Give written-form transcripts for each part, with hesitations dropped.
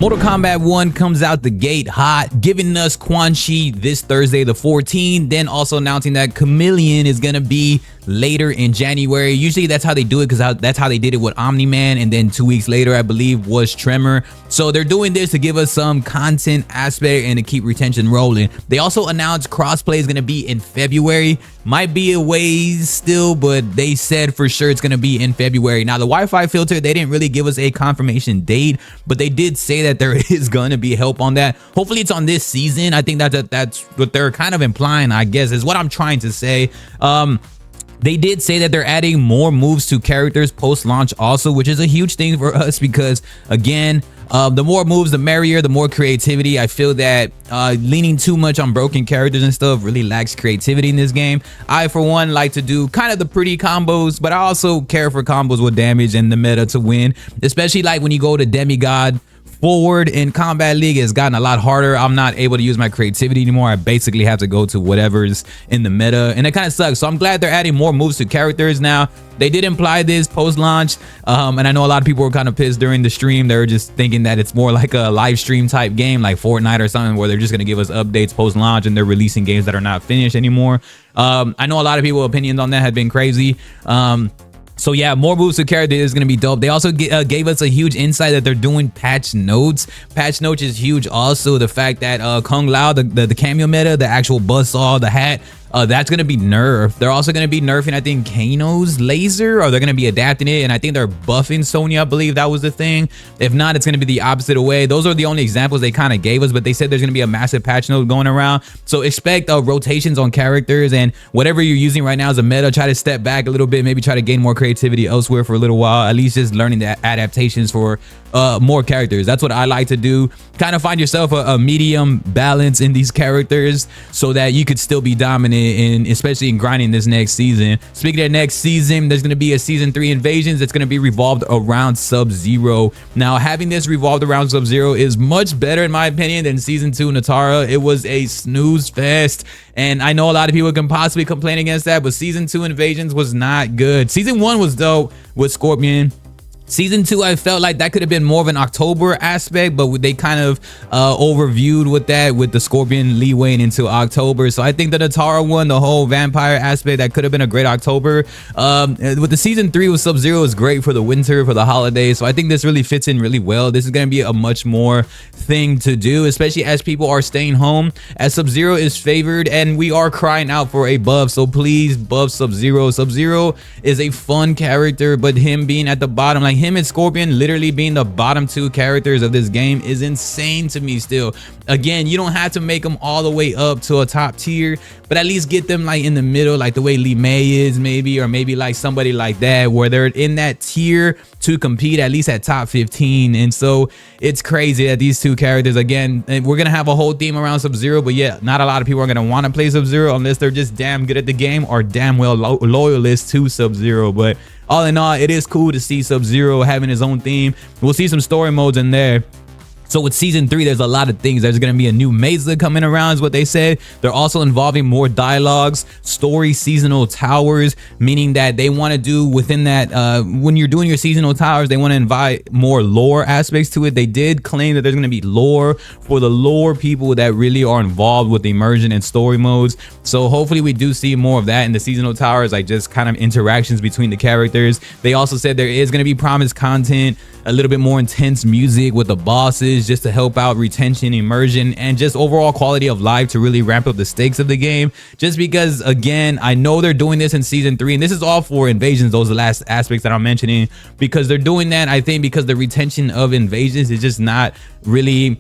Mortal Kombat 1 comes out the gate hot, giving us Quan Chi this Thursday the 14th, then also announcing that Chameleon is going to be later in January. Usually that's how they do it, because that's how they did it with Omni-Man, and then 2 weeks later I believe was Tremor. So they're doing this to give us some content aspect and to keep retention rolling. They also announced Krossplay is going to be in February. Might be a ways still, but they said for sure it's going to be in February. Now the Wi-Fi filter, they didn't really give us a confirmation date, but they did say that there is going to be help on that. Hopefully it's on this season. I think that's what they're kind of implying, I guess, is what I'm trying to say. They did say that they're adding more moves to characters post-launch also, which is a huge thing for us because, again, the more moves, the merrier, the more creativity. I feel that leaning too much on broken characters and stuff really lacks creativity in this game. I, for one, like to do kind of the pretty combos, but I also care for combos with damage and the meta to win, especially like when you go to Demigod forward in Combat League. It's gotten a lot harder. I'm not able to use my creativity anymore. I basically have to go to whatever's in the meta, and it kind of sucks. So I'm glad they're adding more moves to characters now. They did imply this post-launch, and I know a lot of people were kind of pissed during the stream. They were just thinking that it's more like a live stream type game like Fortnite or something, where they're just going to give us updates post-launch and they're releasing games that are not finished anymore. I know a lot of people's opinions on that have been crazy. So yeah, more moves to characters is going to be dope. They also gave us a huge insight that they're doing patch notes. Patch notes is huge also. The fact that Kung Lao, the cameo meta, the actual buzzsaw, the hat, that's going to be nerfed. They're also going to be nerfing, I think, Kano's laser, or they're going to be adapting it. And I think they're buffing Sonya, I believe that was the thing. If not, it's going to be the opposite way. Those are the only examples they kind of gave us, but they said there's going to be a massive patch note going around. So expect rotations on characters, and whatever you're using right now as a meta, try to step back a little bit, maybe try to gain more creativity elsewhere for a little while, at least just learning the adaptations for more characters. That's what I like to do. Kind of find yourself a medium balance in these characters so that you could still be dominant, in especially in grinding this next season. Speaking of next season, there's going to be a season 3 invasions that's going to be revolved around Sub-Zero. Now having this revolved around Sub-Zero is much better in my opinion than season 2 Natara. It was a snooze fest, and I know a lot of people can possibly complain against that, but season 2 invasions was not good. Season 1 was dope with Scorpion. Season 2, I felt like that could have been more of an October aspect, but they kind of overviewed with that, with the Scorpion leewaying into October. So I think the Natara one, the whole vampire aspect, that could have been a great October. With the season 3 with Sub-Zero is great for the winter, for the holidays. So I think this really fits in really well. This is going to be a much more thing to do, especially as people are staying home, as Sub-Zero is favored and we are crying out for a buff. So please buff Sub-Zero. Sub-Zero is a fun character, but him being at the bottom, like him and Scorpion literally being the bottom 2 characters of this game, is insane to me still. Again, you don't have to make them all the way up to a top tier, but at least get them like in the middle, like the way Lee May is, maybe, or maybe like somebody like that, where they're in that tier to compete at least at top 15. And so it's crazy that these 2 characters, again, we're gonna have a whole theme around Sub-Zero, but yeah, not a lot of people are gonna want to play Sub-Zero unless they're just damn good at the game or damn well loyalists to Sub-Zero. But all in all, it is cool to see Sub-Zero having his own theme. We'll see some story modes in there. So with season 3, there's a lot of things. There's going to be a new mesa coming around is what they said. They're also involving more dialogues, story, seasonal towers, meaning that they want to do within that, when you're doing your seasonal towers, they want to invite more lore aspects to it. They did claim that there's going to be lore for the lore people that really are involved with immersion and story modes. So hopefully we do see more of that in the seasonal towers, like just kind of interactions between the characters. They also said there is going to be promised content, a little bit more intense music with the bosses, just to help out retention, immersion, and just overall quality of life to really ramp up the stakes of the game. Just because, again, I know they're doing this in season 3, and this is all for invasions, those are the last aspects that I'm mentioning, because they're doing that, I think, because the retention of invasions is just not really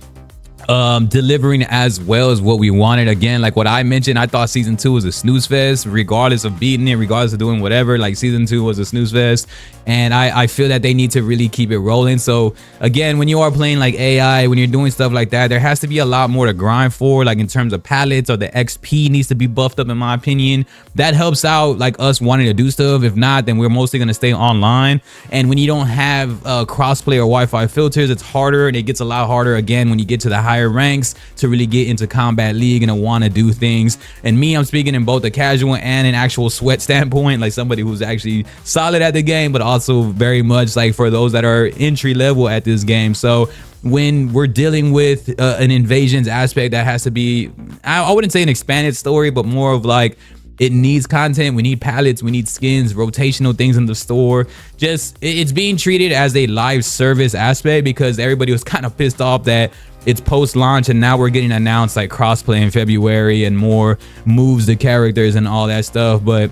delivering as well as what we wanted. Again, like what I mentioned, I thought season 2 was a snooze fest, regardless of beating it, regardless of doing whatever. Like season 2 was a snooze fest, and I feel that they need to really keep it rolling. So again, when you are playing like AI, when you're doing stuff like that, there has to be a lot more to grind for, like in terms of pallets, or the XP needs to be buffed up, in my opinion. That helps out like us wanting to do stuff. If not, then we're mostly going to stay online. And when you don't have crossplay or Wi-Fi filters, it's harder, and it gets a lot harder again when you get to the high higher ranks to really get into Combat League and to want to do things. And me, I'm speaking in both a casual and an actual sweat standpoint, like somebody who's actually solid at the game, but also very much like for those that are entry level at this game. So when we're dealing with an invasions aspect that has to be, I wouldn't say an expanded story, but more of like, it needs content, we need palettes, we need skins, rotational things in the store. Just, it's being treated as a live service aspect because everybody was kind of pissed off that it's post-launch and now we're getting announced like crossplay in February and more moves to characters and all that stuff. But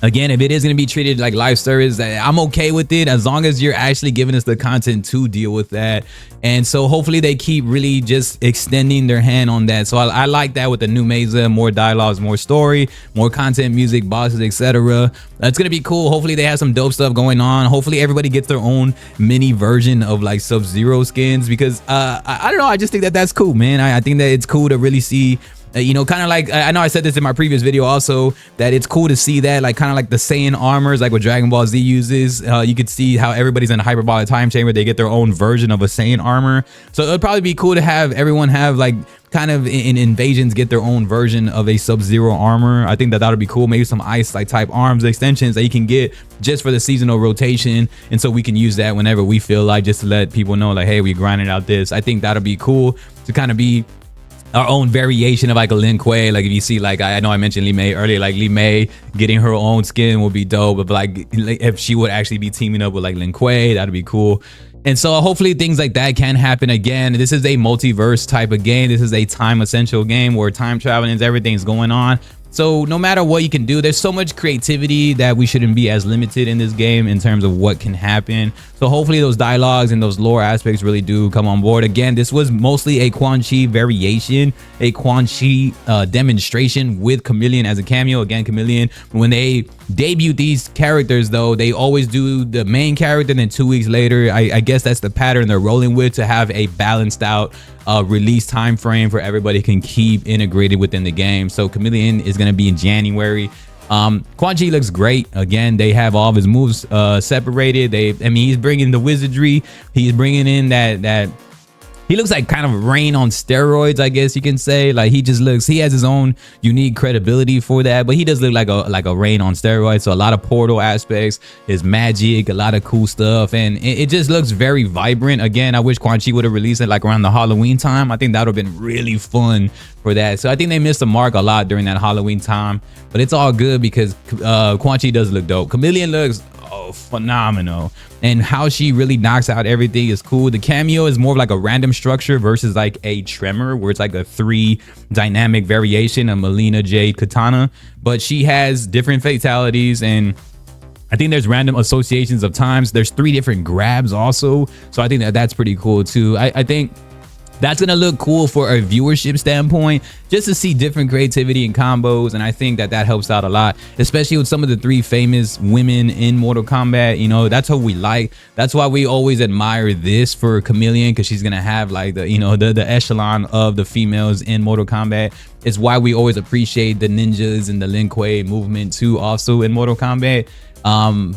again, if it is going to be treated like live service, I'm okay with it as long as you're actually giving us the content to deal with that. And so hopefully they keep really just extending their hand on that. So I like that with the new Mesa, more dialogues, more story, more content, music, bosses, etc. That's going to be cool. Hopefully they have some dope stuff going on. Hopefully everybody gets their own mini version of like Sub-Zero skins because I don't know. I just think that that's cool, man. I think that it's cool to really see you know, kind of like, I know I said this in my previous video also, that it's cool to see that, like kind of like the Saiyan armors, like what Dragon Ball Z uses. You could see how everybody's in a hyperbolic time chamber, they get their own version of a Saiyan armor. So it'll probably be cool to have everyone have like kind of in invasions get their own version of a Sub-Zero armor. I think that would be cool. Maybe some ice like type arms extensions that you can get just for the seasonal rotation, and so we can use that whenever we feel like, just to let people know like, hey, we grinded out this. I think that'll be cool to kind of be our own variation of like a Lin Kuei. Like if you see, like I know I mentioned Li Mei earlier, like Li Mei getting her own skin would be dope, but like if she would actually be teaming up with like Lin Kuei, that'd be cool. And so hopefully things like that can happen again. This is a multiverse type of game. This is a time essential game where time traveling is everything's going on. So no matter what you can do, there's so much creativity that we shouldn't be as limited in this game in terms of what can happen. So hopefully those dialogues and those lore aspects really do come on board. Again, this was mostly a Quan Chi variation, a Quan Chi demonstration with Chameleon as a cameo. Again, Chameleon, when they debut these characters though, they always do the main character, and then 2 weeks later, I guess that's the pattern they're rolling with, to have a balanced out release time frame for everybody can keep integrated within the game. So Chameleon is going to be in January. Quan Chi looks great. Again, they have all of his moves separated. I mean, he's bringing the wizardry. He's bringing in that he looks like kind of Rain on steroids, I guess you can say. Like he just looks, he has his own unique credibility for that, but he does look like a Rain on steroids. So a lot of portal aspects, his magic, a lot of cool stuff, and it just looks very vibrant. Again, I wish Quan Chi would have released it like around the Halloween time. I think that would have been really fun for that. So I think they missed the mark a lot during that Halloween time, but it's all good because Quan Chi does look dope. Chameleon looks phenomenal, and how she really knocks out everything is cool. The cameo is more of like a random structure versus like a Tremor, where it's like a 3 dynamic variation of Melina Jade Katana, but she has different fatalities, and I think there's random associations of times. There's 3 different grabs also, so I think that that's pretty cool too. I think that's gonna look cool for a viewership standpoint, just to see different creativity and combos, and I think that that helps out a lot, especially with some of the 3 famous women in Mortal Kombat. You know, that's what we like. That's why we always admire this for Chameleon, because she's gonna have like the, you know, the echelon of the females in Mortal Kombat. It's why we always appreciate the ninjas and the Lin Kuei movement too, also in Mortal Kombat.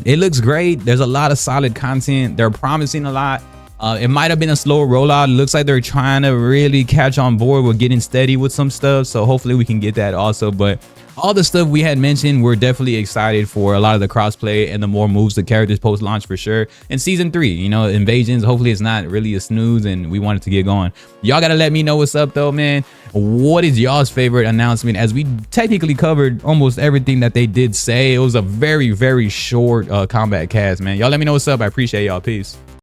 It looks great. There's a lot of solid content. They're promising a lot. It might have been a slower rollout. It looks like they're trying to really catch on board with getting steady with some stuff, so hopefully we can get that also. But all the stuff we had mentioned, we're definitely excited for a lot of the crossplay and the more moves to characters post launch for sure. And season 3, you know, invasions, hopefully it's not really a snooze and we want it to get going. Y'all gotta let me know what's up though, man. What is y'all's favorite announcement? As we technically covered almost everything that they did say, it was a very short combat cast, man. Y'all let me know what's up. I appreciate y'all. Peace.